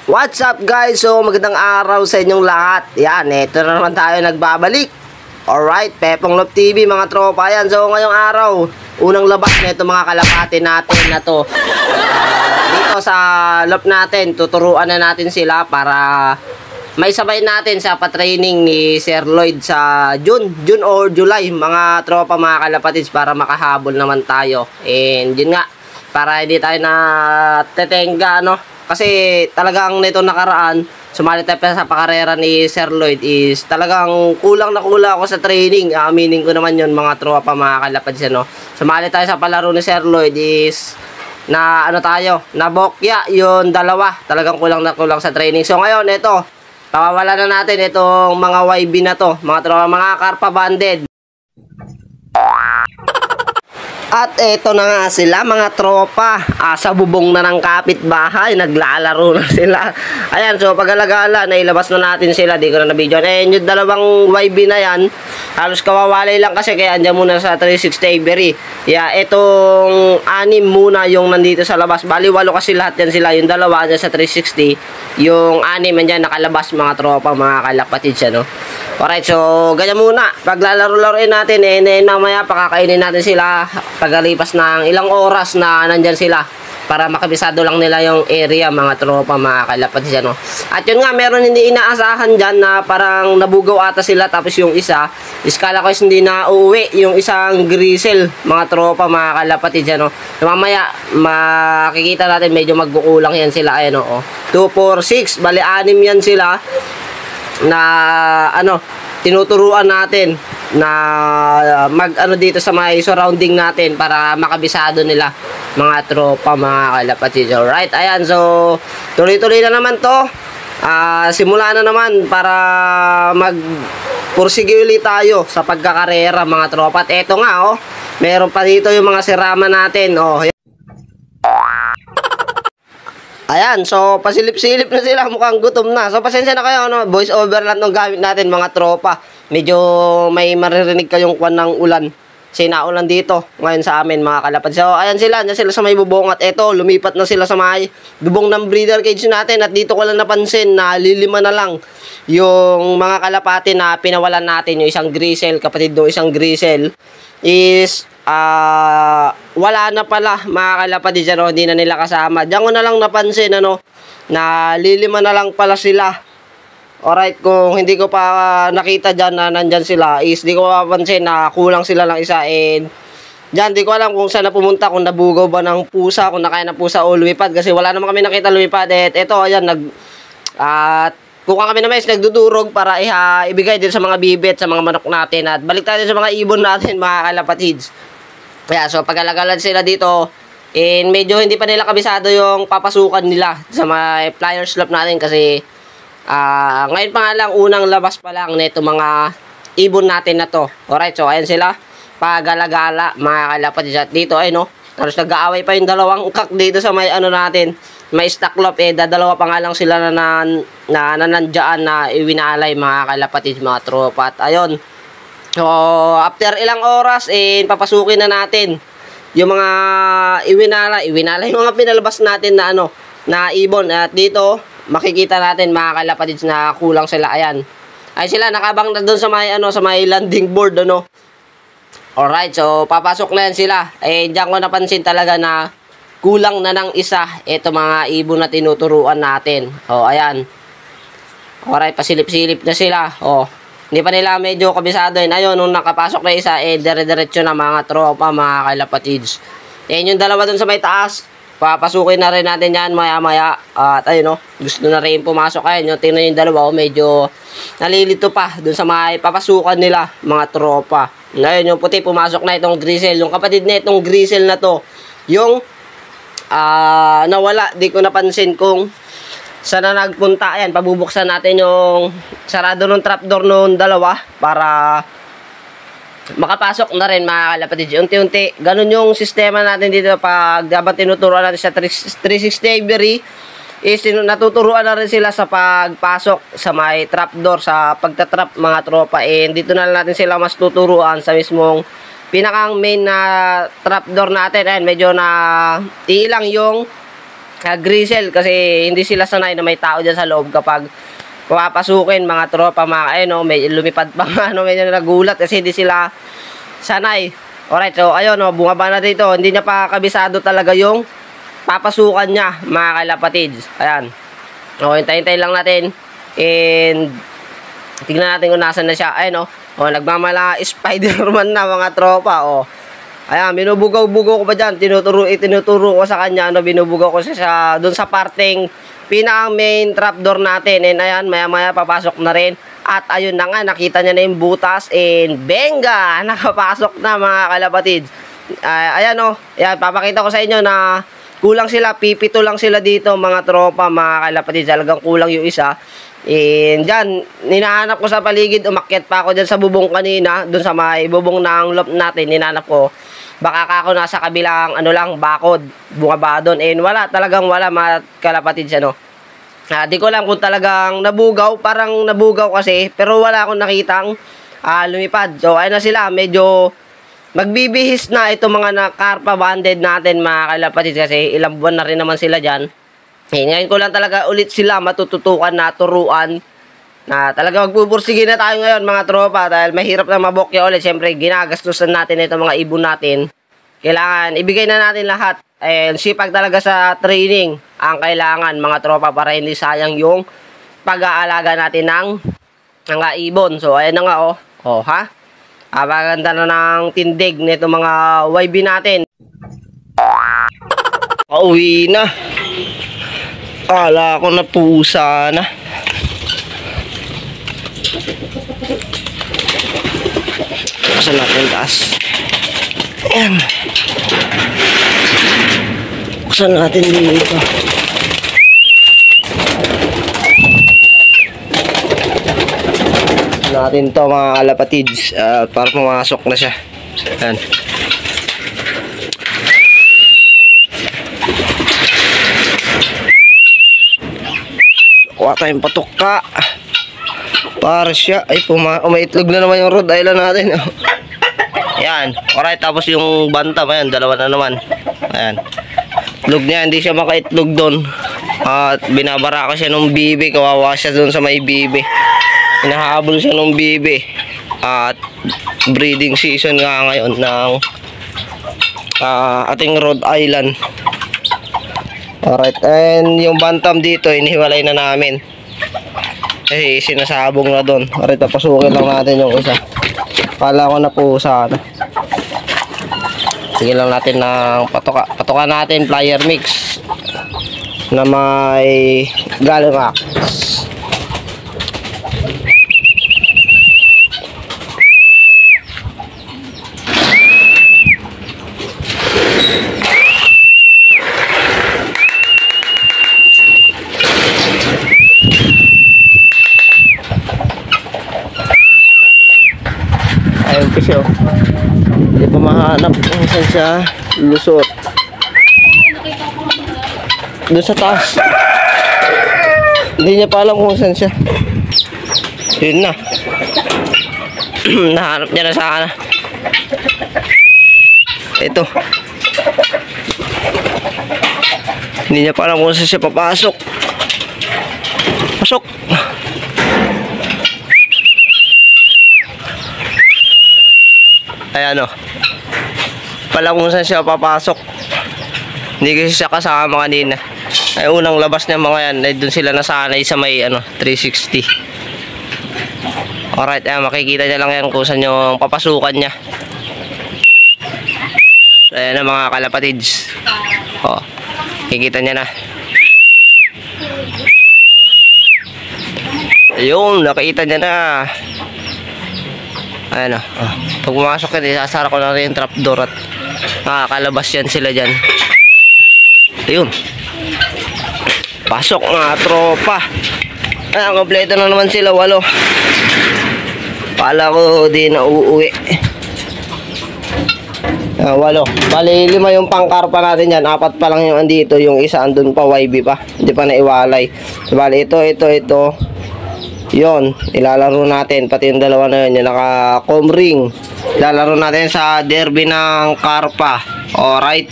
What's up guys? So magandang araw sa inyong lahat. Yan, ito na naman tayo nagbabalik. Alright, Pepong Love TV mga tropa. Yan, so ngayong araw, unang labas na ito mga kalapati natin na to. Dito sa love natin, tuturuan na natin sila para may sabay natin sa pa-training ni Sir Lloyd sa June or July mga tropa mga kalapatids para makahabol naman tayo. And yun nga, para hindi tayo na tetenga no. Kasi talagang nito nakaraan, sumali tayo sa pakarera ni Sir Lloyd is talagang kulang na kulang ako sa training. Aminin ko naman yun mga tropa mga kalapads no. Sumali tayo sa palaro ni Sir Lloyd is na ano tayo, na bokya yun dalawa. Talagang kulang na kulang sa training. So ngayon ito, pawawala na natin itong mga YB na to, mga tropa, mga Karpa banded. At eto na nga sila mga tropa, sa bubong na ng kapitbahay, naglalaro na sila. Ayan, so pag-alagala, nailabas na natin sila, di ko na na-video. Yung dalawang YB na yan, halos kawawalay lang kasi kaya andyan muna sa 360 Avery. Yeah, etong 6 muna yung nandito sa labas. Bali 8 kasi lahat yan sila, yung dalawa andyan sa 360, yung 6 andyan nakalabas mga tropa, mga kalapatids no. Alright, so ganyan muna. Paglalaro-laruin natin, mamaya pakakainin natin sila pagkalipas ng ilang oras na nandyan sila para makabisado lang nila yung area mga tropa, mga kalapatids no. At yun nga, meron hindi inaasahan dyan na parang nabugaw ata sila, tapos yung isa, iskala ko is hindi na uuwi, yung isang grisel mga tropa, mga kalapatids no. So, mamaya makikita natin medyo magkukulang yan sila, ayan o. 2, 4, 6, bali 6 yan sila na ano tinuturuan natin na mag ano dito sa may surrounding natin para makabisado nila mga tropa, mga kalapatids. Alright, ayan, so tuloy-tuloy na naman to. Simula na naman para mag pursige ulit tayo sa pagkakarera mga tropa. At eto nga meron pa dito yung mga sirama natin ayan, so pasilip-silip na sila, mukhang gutom na. So pasensya na kayo, voice over lang ng gamit natin mga tropa. Medyo may maririnig kayong kwan ng ulan. Sinaulan dito ngayon sa amin mga kalapad. So ayan sila sa may bubong. At eto, lumipat na sila sa may bubong ng breeder cage natin. At dito ko lang napansin na lilima na lang yung mga kalapati na pinawalan natin. Yung isang grisel, kapatid do isang grisel is wala na pala mga kalapatids hindi na nila kasama. Diyan ko na lang napansin na lilima na lang pala sila. Alright, kung hindi ko pa nakita dyan na nandyan sila is di ko mapapansin na kulang sila lang isa. And dyan di ko alam kung saan na pumunta, kung nabugaw ba ng pusa, kung nakain ng pusa o lumipad, kasi wala naman kami nakita lumipad. At eto ayan, kuha kami naman is nagdudurog para ibigay din sa mga bibit, sa mga manok natin. At balik tayo sa mga ibon natin mga kalapatids. Kaya so pag-alagalan sila dito, and medyo hindi pa nila kabisado yung papasukan nila sa mga flyers slop natin kasi ngayon pa nga lang, unang labas pa lang nito mga ibon natin na to. Alright, so ayan sila pag-alagala mga kalapatids. At dito halos nag-aaway pa yung dalawang kak dito sa may natin, may stock lop. Dadalawa pa nga lang sila na nandiyan na iwinalay mga kalapatids, mga tropa. At ayun, so after ilang oras papasukin na natin yung mga iwinalay yung mga pinalabas natin na na ibon. At dito makikita natin mga kalapatids na kulang sila. Ayan, ay sila nakabang na doon sa may landing board Alright, so papasok na yan sila. Diyan ko napansin talaga na kulang na ng isa ito mga ibon na tinuturuan natin. Ayan. Alright, pasilip-silip na sila. Hindi pa nila medyo kabisado yun. Ayun, nung nakapasok na isa, dire-diretso na mga tropa, mga kalapatids. Yung dalawa dun sa may taas, papasukin na rin natin yan maya-maya. At ayun, gusto na rin pumasok. Ayun, tingnan yung dalawa, medyo nalilito pa dun sa may papasukan nila, mga tropa. Ngayon, yung puti, pumasok na itong grisel. Yung kapatid na itong grisel na to, yung nawala, di ko napansin kung saan na nagpunta. Ayan, pabubuksan natin yung sarado ng trapdoor nung dalawa para makapasok na rin mga kalapatids. Unti-unti, ganun yung sistema natin dito pag dapat tinuturuan natin sa 360 Avery is natuturuan na rin sila sa pagpasok sa may trapdoor, sa pagtatrap mga tropa. Dito na lang natin sila mas tuturuan sa mismong pinakang main na trapdoor natin. Ayan, medyo na ilang yung grisel kasi hindi sila sanay na may tao dyan sa loob kapag papasukin mga tropa mga ayun, no, may lumipad pa nga, no, medyo nagulat kasi hindi sila sanay. Alright, so ayun, no, bumaba na dito, hindi niya pa kabisado talaga yung papasukan niya mga kalapatids. Ayan, o hintay-hintay lang natin and tingnan natin kung nasan na siya. Ayun, no, o nagmamala Spider-Man na mga tropa. O ayan, binubugaw-bugaw ko pa dyan, tinuturo ko sa kanya, no, binubugaw ko siya doon sa parteng pinaka main trapdoor natin. And ayan, maya-maya papasok na rin. At ayun na nga, nakita niya na yung butas. And benga, nakapasok na mga kalapatids. Ayan, o. Ayan, papakita ko sa inyo na kulang sila. Pipito lang sila dito mga tropa, mga kalapatids. Talagang kulang yung isa. And dyan, ninahanap ko sa paligid. Umakyat pa ako dyan sa bubong kanina. Dun sa may bubong ng loft natin, ninahanap ko. Baka ako nasa kabilang ano lang, bakod, bumaba doon. And wala, talagang wala mga kalapatids, ano. Di ko lang kung talagang nabugaw, parang nabugaw kasi, pero wala akong nakitang lumipad. So ayun na sila, medyo magbibihis na itong mga na-carpa banded natin mga kalapatids kasi ilang buwan na rin naman sila dyan. Ngayon ko lang talaga ulit sila matututukan na turuan na talaga magpupursige na tayo ngayon mga tropa dahil mahirap na mabokya ulit. Siyempre ginagastusan natin itong mga ibon natin. Kailangan ibigay na natin lahat. And sipag talaga sa training ang kailangan mga tropa para hindi sayang yung pag-aalaga natin ng mga ibon. So ayan na nga, oh. Oh, ha? Maganda na ng tindig nito mga YB natin. Pauwi na. Kala ko na pusa na. Buksan natin taas. Ayan. Buksan natin dito. Buksan natin to mga kalapatids. Para pumasok na siya. Ayan. Kuha tayong patuka. Para siya. Ay, umaitlog na naman yung Rhode Island natin. Ayan. Alright, tapos yung bantam. Ayan, dalawa na naman. Ayan. Itlog niya, hindi siya makaitlog doon. At binabara ko siya ng bibi. Kawawa siya doon sa may bibi. Hinahabol siya ng bibi. At breeding season nga ngayon ng ating Rhode Island. Alright, and yung bantam dito, inihiwalay na namin. Kasi sinasabong na doon. Alright, papasukin lang natin yung isa. Kala ko na po sana. Sige lang natin ng patoka. Patoka natin, flyer mix. Na may Gallinax. Ayun kasi, oh. Hindi pa mahanap kung saan siya lusot. Doon sa taas. Hindi niya pa alam kung saan siya. Yun na. Nahanap niya na sana. Ito. Hindi niya pa alam kung saan siya papasok. Pasok. Ayan, o. Pala kung saan siya papasok. Hindi kasi siya kasama kanina. Ay unang labas niya mga yan. Ay doon sila nasanay sa may 360. Alright, ayan, makikita niya lang yan kung saan yung papasukan niya. Ayan na mga kalapatids. O, makikita niya na. Ayun, nakita niya na. Ayan, o. Pag pumasok yan, isasara ko na rin yung trapdoor at nakakalabas yan sila dyan. Ayun. Pasok mga tropa. Ayan, kompleto na naman sila, 8. Pala ko di na uuwi. 8. Bali 5 yung pangkarpa natin dyan. 4 pa lang yung andito. Yung isa andun pa, YB pa. Hindi pa naiwalay. So, bali ito. Yon, ilalaro natin pati yung dalawa na yun, yung naka-com ring. Ilalaro natin sa derby ng karpa. Alright.